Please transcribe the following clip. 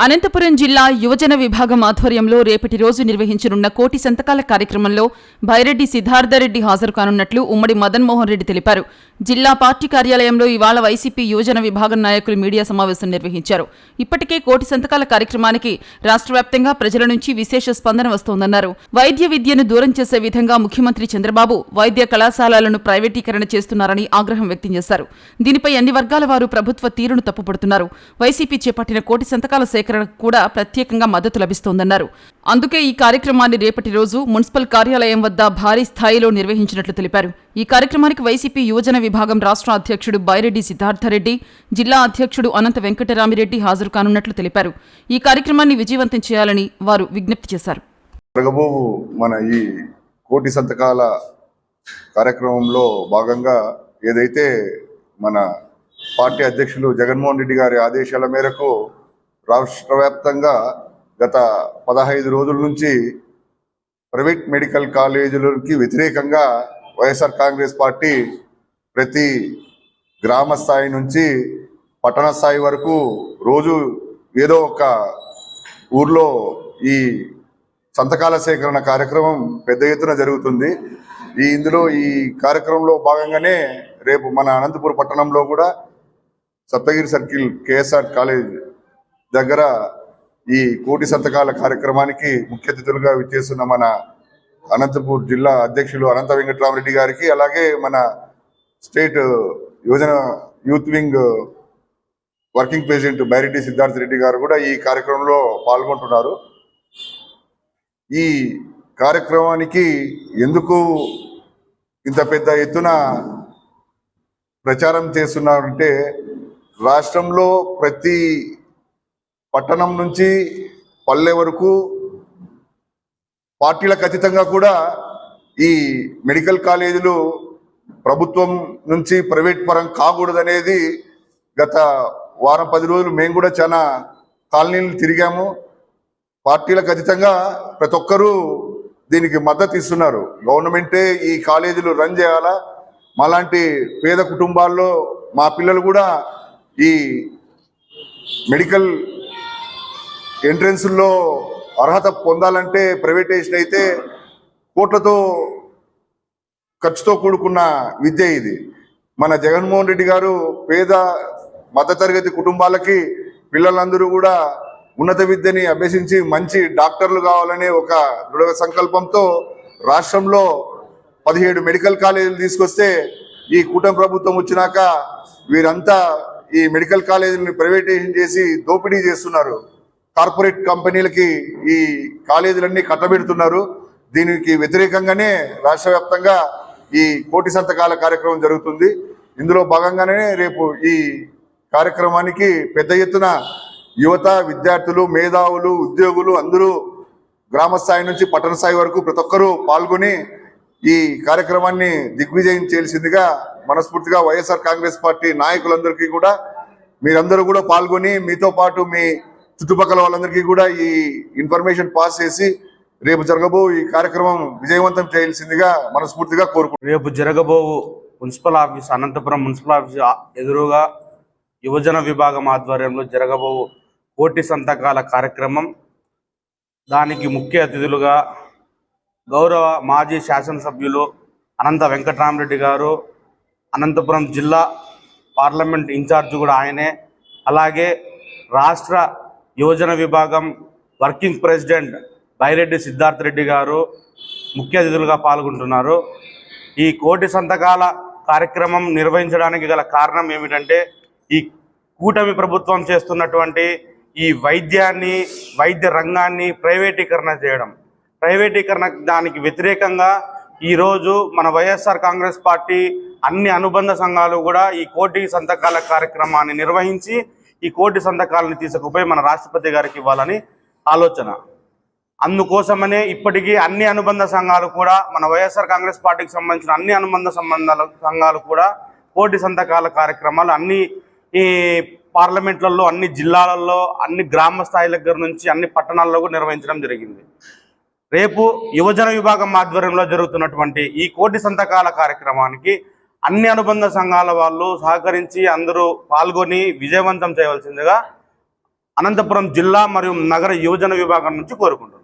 అనంతపురం జిల్లా యువజన విభాగం ఆధ్వర్యంలో రేపటి రోజు నిర్వహించనున్న కోటి సంతకాల కార్యక్రమంలో బైరెడ్డి సిద్ధార్థరెడ్డి హాజరు కానున్నట్లు ఉమ్మడి మదన్ మోహన్ రెడ్డి తెలిపారు. జిల్లా పార్టీ కార్యాలయంలో ఇవాళ వైసీపీ యువజన విభాగం నాయకులు మీడియా సమావేశం నిర్వహించారు. ఇప్పటికే కోటి సంతకాల కార్యక్రమానికి రాష్ట్ర వ్యాప్తంగా ప్రజల నుంచి విశేష స్పందన వస్తోందన్నారు. వైద్య విద్యను దూరం చేసే విధంగా ముఖ్యమంత్రి చంద్రబాబు వైద్య కళాశాలలను ప్రైవేటీకరణ చేస్తున్నారని ఆగ్రహం వ్యక్తం చేశారు. దీనిపై అన్ని వర్గాల వారు ప్రభుత్వ తీరును తప్పుపడుతున్నారు. వైసీపీ చేపట్టిన కోటి సంతకాల సేకరణకు కూడా ప్రత్యేకంగా మద్దతు లభిస్తోందన్నారు. అందుకే ఈ కార్యక్రమాన్ని రేపటి రోజు మున్సిపల్ కార్యాలయం వద్ద భారీ స్థాయిలో నిర్వహించినట్లు తెలిపారు. ఈ కార్యక్రమానికి వైసీపీ యువజన విభాగం రాష్ట్ర అధ్యక్షుడు బైరెడ్డి సిద్ధార్థరెడ్డి, జిల్లా అధ్యక్షుడు అనంత వెంకటరామిరెడ్డి హాజరు కానున్నట్లు తెలిపారు. ఈ కార్యక్రమాన్ని విజయవంతం చేయాలని వారు విజ్ఞప్తి చేశారు. మన ఈ కోటి సంతకాల కార్యక్రమంలో భాగంగా ఏదైతే మన పార్టీ అధ్యక్షులు జగన్మోహన్ రెడ్డి గారి ఆదేశాల మేరకు రాష్ట్ర వ్యాప్తంగా గత 15 రోజుల నుంచి ప్రైవేట్ మెడికల్ కాలేజీలకి వ్యతిరేకంగా వైఎస్ఆర్ కాంగ్రెస్ పార్టీ ప్రతి గ్రామ స్థాయి నుంచి పట్టణ స్థాయి వరకు రోజు ఏదో ఒక ఊర్లో ఈ సంతకాల సేకరణ కార్యక్రమం పెద్ద ఎత్తున జరుగుతుంది. ఇందులో ఈ కార్యక్రమంలో భాగంగానే రేపు మన అనంతపురం పట్టణంలో కూడా సప్తగిరి సర్కిల్ కేఎస్ఆర్ కాలేజ్ దగ్గర ఈ కోటి సంతకాల కార్యక్రమానికి ముఖ్య అతిథులుగా విచ్చేస్తున్న మన అనంతపూర్ జిల్లా అధ్యక్షులు అనంత వెంకటరామరెడ్డి గారికి, అలాగే మన స్టేట్ యువజన youth wing working president Byreddy Siddhartha Reddy గారు కూడా ఈ కార్యక్రమంలో పాల్గొంటున్నారు. ఈ కార్యక్రమానికి ఎందుకు ఇంత పెద్ద ఎత్తున ప్రచారం చేస్తున్నారంటే, రాష్ట్రంలో ప్రతి పట్టణం నుంచి పల్లె వరకు పార్టీలకు అతీతంగా కూడా ఈ మెడికల్ కాలేజీలు ప్రభుత్వం నుంచి ప్రైవేట్ పరం కాకూడదనేది గత వారం 10 రోజులు మేము కూడా చాలా కాలనీలు తిరిగాము. పార్టీలకు అతీతంగా ప్రతి ఒక్కరూ దీనికి మద్దతు ఇస్తున్నారు. గవర్నమెంటే ఈ కాలేజీలు రన్ చేయాలా, మాలాంటి పేద కుటుంబాల్లో మా పిల్లలు కూడా ఈ మెడికల్ ఎంట్రన్స్లో అర్హత పొందాలంటే ప్రైవేటైజేషన్ అయితే కోట్లతో ఖర్చుతో కూడుకున్న విద్య ఇది. మన జగన్మోహన్ రెడ్డి గారు పేద మధ్యతరగతి కుటుంబాలకి పిల్లలందరూ కూడా ఉన్నత విద్యని అభ్యసించి మంచి డాక్టర్లు కావాలనే ఒక దృఢ సంకల్పంతో రాష్ట్రంలో 17 మెడికల్ కాలేజీలు తీసుకొస్తే, ఈ కూటమి ప్రభుత్వం వచ్చినాక వీరంతా ఈ మెడికల్ కాలేజీలను ప్రైవేటైజేషన్ చేసి దోపిడీ చేస్తున్నారు. కార్పొరేట్ కంపెనీలకి ఈ కాలేజీలన్నీ కట్టబెడుతున్నారు. దీనికి వ్యతిరేకంగానే రాష్ట్ర వ్యాప్తంగా ఈ కోటి సంతకాల కార్యక్రమం జరుగుతుంది. ఇందులో భాగంగానే రేపు ఈ కార్యక్రమానికి పెద్ద ఎత్తున యువత, విద్యార్థులు, మేధావులు, ఉద్యోగులు అందరూ గ్రామ స్థాయి నుంచి పట్టణ స్థాయి వరకు ప్రతి ఒక్కరూ పాల్గొని ఈ కార్యక్రమాన్ని దిగ్విజయం చేయాల్సిందిగా మనస్ఫూర్తిగా వైఎస్ఆర్ కాంగ్రెస్ పార్టీ నాయకులందరికీ కూడా మీరందరూ కూడా పాల్గొని మీతో పాటు మీ చుట్టుపక్కల వాళ్ళందరికీ కూడా ఈ ఇన్ఫర్మేషన్ పాస్ చేసి రేపు జరగబో ఈ కార్యక్రమం విజయవంతం చేయాల్సిందిగా మనస్ఫూర్తిగా కోరుకుంటున్నాను. రేపు జరగబో municipal office, Anantapuram municipal office ఎదురుగా యువజన విభాగం ఆధ్వర్యంలో జరగబో కోటి సంతకాల కార్యక్రమం, దానికి ముఖ్య అతిథులుగా గౌరవ మాజీ శాసనసభ్యులు అనంత వెంకటరామరెడ్డి గారు, అనంతపురం జిల్లా పార్లమెంట్ ఇన్ఛార్జ్ కూడా ఆయనే, అలాగే రాష్ట్ర యువజన విభాగం వర్కింగ్ ప్రెసిడెంట్ బైరెడ్డి సిద్ధార్థ రెడ్డి గారు ముఖ్య అతిథులుగా పాల్గొంటున్నారు. ఈ కోటి సంతకాల కార్యక్రమం నిర్వహించడానికి గల కారణం ఏమిటంటే, ఈ కూటమి ప్రభుత్వం చేస్తున్నటువంటి ఈ వైద్య రంగాన్ని ప్రైవేటీకరణ చేయడం, దానికి వ్యతిరేకంగా ఈరోజు మన వైఎస్ఆర్ కాంగ్రెస్ పార్టీ అన్ని అనుబంధ సంఘాలు కూడా ఈ కోటి సంతకాల కార్యక్రమాన్ని నిర్వహించి ఈ కోటి సంతకాలను తీసుకుపోయి మన రాష్ట్రపతి గారికి ఇవ్వాలని ఆలోచన. అందుకోసమనే ఇప్పటికీ అన్ని అనుబంధ సంఘాలు కూడా, మన వైఎస్ఆర్ కాంగ్రెస్ పార్టీకి సంబంధించిన అన్ని అనుబంధ సంఘాలు కూడా కోటి సంతకాల కార్యక్రమాలు అన్ని ఈ పార్లమెంట్లలో, అన్ని జిల్లాలలో, అన్ని గ్రామ స్థాయి దగ్గర నుంచి అన్ని పట్టణాల్లో కూడా నిర్వహించడం జరిగింది. రేపు యువజన విభాగం ఆధ్వర్యంలో జరుగుతున్నటువంటి ఈ కోటి సంతకాల కార్యక్రమానికి అన్ని అనుబంధ సంఘాల వాళ్ళు సహకరించి అందరూ పాల్గొని విజయవంతం చేయవలసిందిగా అనంతపురం జిల్లా మరియు నగర యువజన విభాగం నుంచి కోరుకుంటున్నాను.